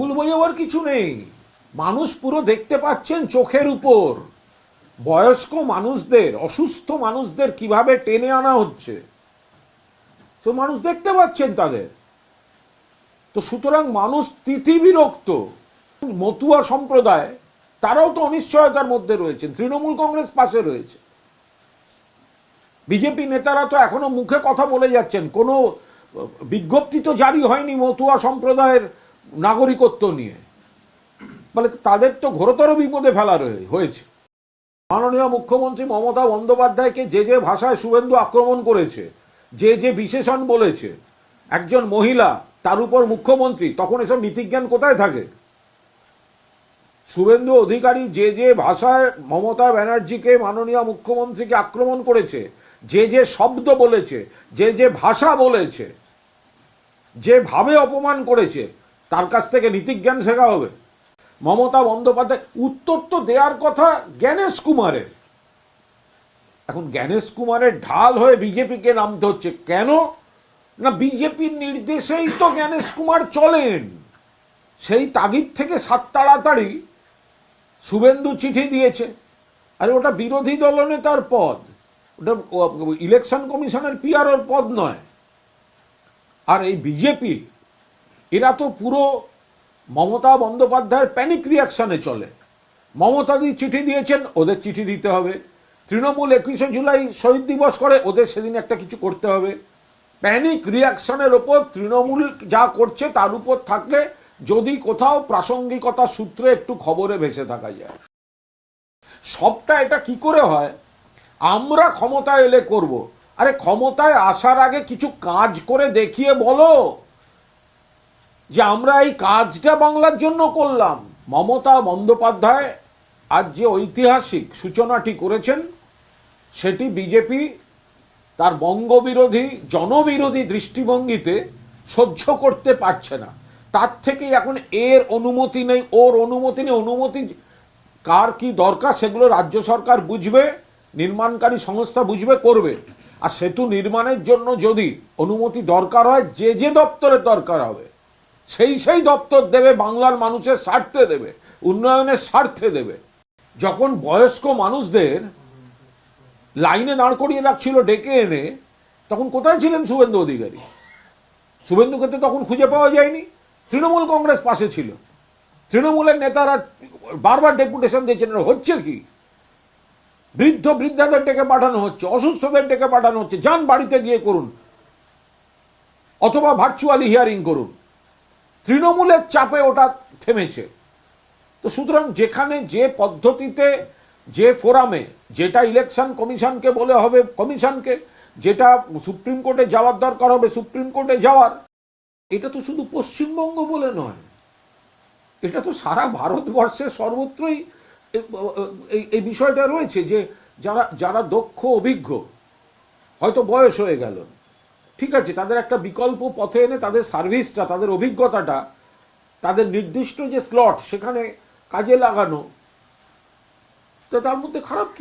ভুল বোঝাবার কিছু নেই। মানুষ পুরো দেখতে পাচ্ছেন চোখের উপর বয়স্ক মানুষদের, অসুস্থ মানুষদের কিভাবে টেনে আনা হচ্ছে, তো মানুষ দেখতে পাচ্ছেন তাদের। তো সুতরাং মানুষ তিথিবিরক্ত। মতুয়া সম্প্রদায় তারাও তো অনিশ্চয়তার মধ্যে রয়েছেন, তৃণমূল কংগ্রেস পাশে রয়েছে। বিজেপি নেতারা তো এখনো মুখে কথা বলে যাচ্ছেন, কোনো বিজ্ঞপ্তি তো জারি হয়নি মতুয়া সম্প্রদায়ের নাগরিকত্ব নিয়ে, বলে তাদের তো ঘোরতর বিপদে ফেলা হয়েছে। মাননীয় মুখ্যমন্ত্রী মমতা বন্দ্যোপাধ্যায়কে যে যে ভাষায় শুভেন্দু আক্রমণ করেছে, যে যে বিশেষণ বলেছে, একজন মহিলা তার উপর মুখ্যমন্ত্রী, তখন এসব নীতিজ্ঞান কোথায় থাকে? শুভেন্দু অধিকারী যে যে ভাষায় মমতা ব্যানার্জিকে, মাননীয় মুখ্যমন্ত্রীকে আক্রমণ করেছে, যে যে শব্দ বলেছে, যে যে ভাষা বলেছে, যেভাবে অপমান করেছে, তার কাছ থেকে নীতিজ্ঞান শেখা হবে? মমতা বন্দ্যোপাধ্যায় উত্তর তো দেওয়ার কথা জ্ঞানেশ কুমারের। এখন জ্ঞানেশ কুমারের ঢাল হয়ে বিজেপিকে নামতে হচ্ছে কেন? না, বিজেপির নির্দেশেই তো জ্ঞানেশ কুমার চলেন। সেই তাগিদ থেকে সাত তাড়াতাড়ি শুভেন্দু চিঠি দিয়েছে। আরে ওটা বিরোধী দলনেতার পদ, ওটা ইলেকশন কমিশনের পিআরওর পদ নয়। আর এই বিজেপি, এরা তো পুরো মমতা বন্দ্যোপাধ্যায়ের প্যানিক রিয়াকশনে চলে। মমতাদি চিঠি দিয়েছেন, ওদের চিঠি দিতে হবে। তৃণমূল 21শে জুলাই শহীদ দিবস করে, ওদের সেদিন একটা কিছু করতে হবে। প্যানিক রিয়াকশনের ওপর তৃণমূল যা করছে তার উপর থাকলে যদি কোথাও প্রাসঙ্গিকতা সূত্রে একটু খবরে ভেসে থাকা যায়। সবটা এটা কি করে হয়? আমরা ক্ষমতায় এলে করব। আরে ক্ষমতায় আসার আগে কিছু কাজ করে দেখিয়ে বলো যে আমরা এই কাজটা বাংলার জন্য করলাম। মমতা বন্দ্যোপাধ্যায় আজ যে ঐতিহাসিক সূচনাটি করেছেন, সেটি বিজেপি তার বঙ্গবিরোধী, জনবিরোধী দৃষ্টিভঙ্গিতে সহ্য করতে পারছে না। তার থেকেই এখন এর অনুমতি নেই, ওর অনুমতি নেই। অনুমতি কার কি দরকার সেগুলো রাজ্য সরকার বুঝবে, নির্মাণকারী সংস্থা বুঝবে, করবে। আর সেতু নির্মাণের জন্য যদি অনুমতি দরকার হয়, যে যে দপ্তরের দরকার হবে সেই দপ্তর দেবে, বাংলার মানুষের স্বার্থে দেবে, উন্নয়নের স্বার্থে দেবে। যখন বয়স্ক মানুষদের লাইনে দাঁড় করিয়ে রাখছিল ডেকে এনে, তখন কোথায় ছিলেন শুভেন্দু অধিকারী? শুভেন্দুকে তো তখন খুঁজে পাওয়া যায়নি। তৃণমূল কংগ্রেস পাশে ছিল, তৃণমূলের নেতারা বারবার ডেপুটেশন দিয়েছেন। হচ্ছে কি? বৃদ্ধাদের ডেকে পাঠানো হচ্ছে, অসুস্থদের ডেকে পাঠানো হচ্ছে, যান বাড়িতে গিয়ে করুন, অথবা ভার্চুয়ালি হিয়ারিং করুন। তৃণমূলের চাপে ওটা থেমেছে। তো সুতরাং যেখানে যে পদ্ধতিতে, যে ফোরামে, যেটা ইলেকশন কমিশনকে বলে হবে কমিশনকে, যেটা সুপ্রিম কোর্টে যাওয়ার দরকার হবে সুপ্রিম কোর্টে যাওয়ার, এটা তো শুধু পশ্চিমবঙ্গ বলে নয়, এটা তো সারা ভারতবর্ষে সর্বত্রই এই বিষয়টা রয়েছে যে যারা দক্ষ, অভিজ্ঞ, হয়তো বয়স হয়ে গেল, ঠিক আছে, তাদের একটা বিকল্প পথে এনে তাদের সার্ভিসটা, তাদের অভিজ্ঞতাটা, তাদের নির্দিষ্ট যে স্লট সেখানে কাজে লাগানো, তো তার মধ্যে খারাপ কি?